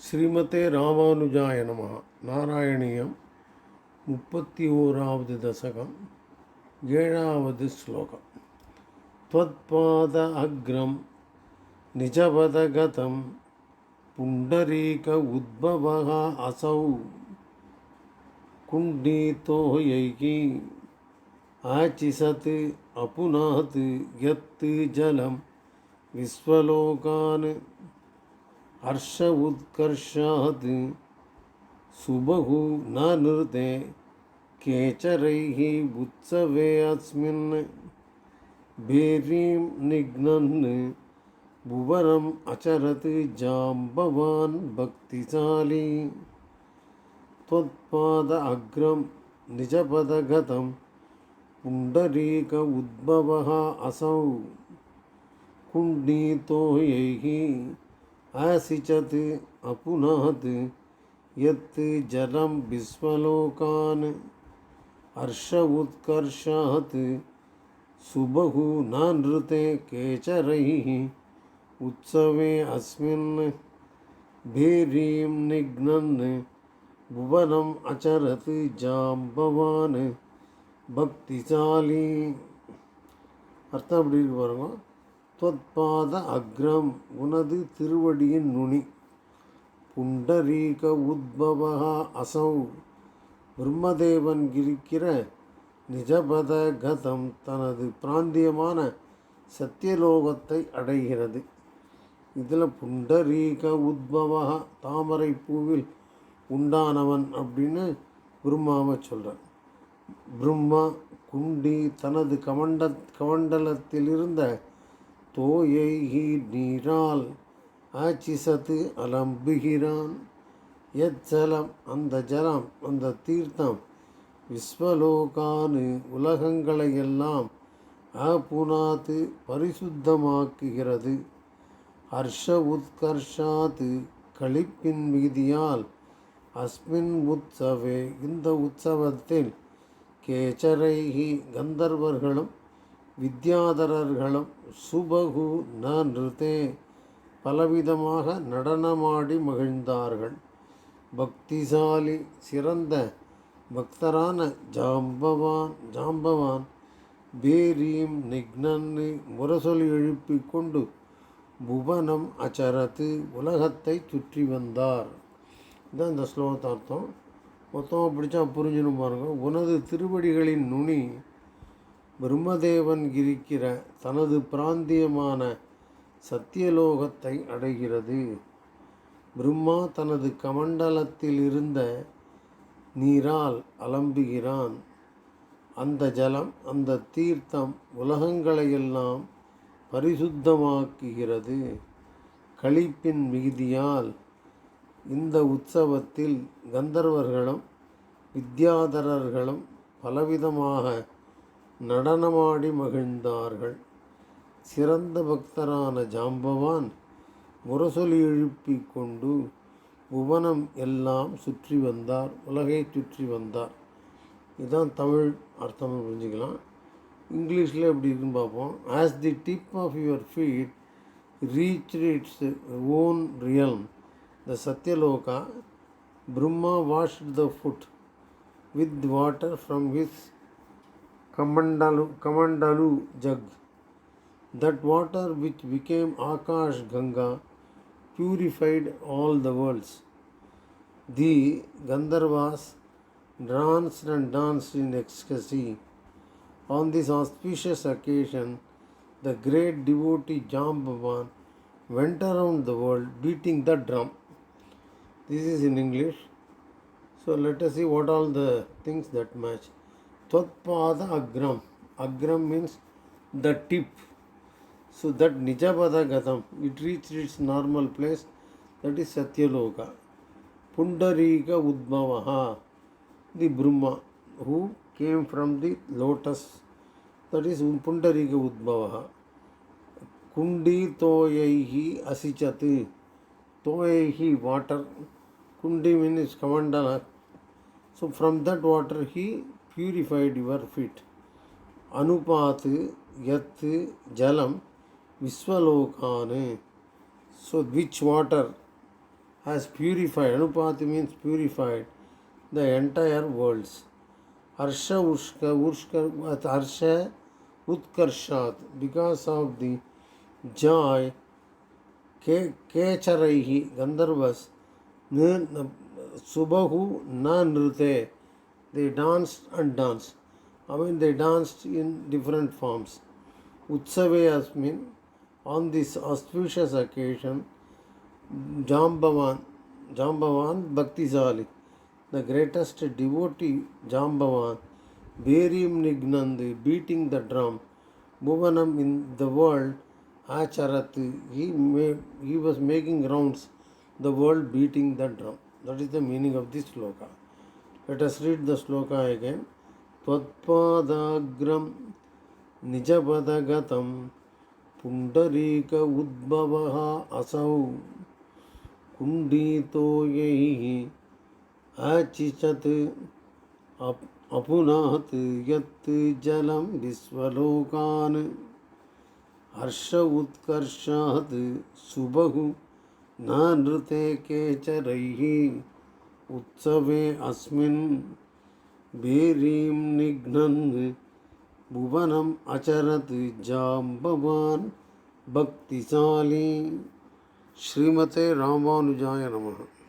ஸ்ரீமதே ராமானுஜாய நமः. நாராயணியம் 31வது தசகம் 7வது ஸ்லோகம். त्वत्पाद अग्रं निजपदगतं पुण्डरीक उद्भवः असौ कुण्डितो यैः आचिसत् अपुनात् यत् जलं विश्वलोकान् हर्ष उत्कर्षात् सुबहु न नृते केचरैः उत्सवे अस्मिन् भेरीं निघ्नन् भुवनम् अचरत् जाम्बवान् भक्तिशाली. त्वत्पाद अग्रं निजपदगतं पुण्डरीक उद्भवः असौ कुण्डितो यैः आसिचत् अपुनात् यत् जलं विश्वलोकान् हर्ष उत्कर्षात् सुबहु न नृते केचरैः उत्सवे अस्मिन् भेरीं निघ्नन् भुवनम् अचरत् जाम्बवान् भक्तिशाली. அர்த்தம் எப்படி இருக்கு பாருங்க. त्वत्पाद अग्रम उनது திருவடியின் நுனி. புண்டரீக உத்பவः असौ பிரம்மதேவன் இருக்கிற நிஜபத கதம் தனது பிராந்தியமான சத்தியலோகத்தை அடைகிறது. இதில் புண்டரீக உத்பவः தாமரை பூவில் உண்டானவன் அப்படின்னு பிரம்மாவை சொல்கிறார். பிரம்மா குண்டி தனது கமண்டலத்தில் இருந்த தோயைஹி நீரால் ஆச்சிசத்து அலம்புகிறான். எச்சலம் அந்த ஜலம் அந்த தீர்த்தம் விஸ்வலோகானு உலகங்களையெல்லாம் அபுனாத்து பரிசுத்தமாக்குகிறது. ஹர்ஷ உத்கர்ஷாத்து களிப்பின் மிகுதியால் அஸ்மின் உற்சவே இந்த உற்சவத்தில் கேச்சரைஹி கந்தர்வர்களும் வித்யாதரர்களும் சுபகு ந நிருதே பலவிதமாக நடனமாடி மகிழ்ந்தார்கள். பக்திசாலி சிறந்த பக்தரான ஜாம்பவான் பேரீம் நிக்னன்னு முரசொலி எழுப்பி கொண்டு புவனம் அச்சரத்து உலகத்தை சுற்றி வந்தார். இதுதான் இந்த ஸ்லோகத்தார்த்தம். மொத்தமாக பிடிச்சா புரிஞ்சுன்னு பாருங்க. உனது திருவடிகளின் நுனி பிரம்மதேவன் இருக்கிற தனது பிராந்தியமான சத்தியலோகத்தை அடைகிறது. பிரம்மா தனது கமண்டலத்தில் இருந்த நீரால் அலம்புகிறான். அந்த ஜலம் அந்த தீர்த்தம் உலகங்களையெல்லாம் பரிசுத்தமாக்குகிறது. களிப்பின் மிகுதியால் இந்த உற்சவத்தில் கந்தர்வர்களும் வித்யாதரர்களும் பலவிதமாக நடனமாடி மகிழ்ந்தார்கள். சிறந்த பக்தரான ஜாம்பவான் முரசொலி எழுப்பி கொண்டு புவனம் எல்லாம் சுற்றி வந்தார், உலகை சுற்றி வந்தார். இதுதான் தமிழ் அர்த்தம் புரிஞ்சுக்கலாம். இங்கிலீஷில் எப்படி இருக்குன்னு பார்ப்போம். As the tip of your feet reach its own realm the Satyaloka Brahma washed the foot with water from his Kamandalu jug. That water which became Akash Ganga purified all the worlds. The Gandharvas danced and danced in ecstasy. On this auspicious occasion, the great devotee Jambavan went around the world beating the drum. This is in English. So let us see what all the things that match. Tvatpada agram. Agram means the tip. So that Nijapada Gatam, it reached its normal place, that is Satyaloka. Pundarika Udbhavaha, the Brahma who came from the lotus, that is Pundarika Udbhavaha. Kundi Toyaihi Asichati. Toyaihi water. Kundi means Kamandala. So from that water he purified your feet. Anupat yat jalam Vishwalokane. So which water has purified, Anupati means purified, the entire worlds. Harsha Harsha Utkarshat, because of the joy, Kecharaihi, Gandharvas, Subahu na nrute, they danced and danced. I mean, they danced in different forms. Utsave Asmin, on this auspicious occasion, Jambavan Bhaktisali, the greatest devotee Jambavan, Berim Nignand, beating the drum, Bhuvanam in the world, Acharat, he was making rounds, the world beating the drum. That is the meaning of this sloka. Let us read the sloka again. Tvatpadagram Nijapadaгаtam Pundarika Udbhavaha Asau Kundito Yehi Achichat Apunat Yat Jalam Visvalokan Harsha Utkarshat Subahu Nanrute Kecharaihi Utsave Asmin Berim Nignan Bhuvanam Acharat Jambavan Bhaktisali Srimate Ramanujaya Namaha.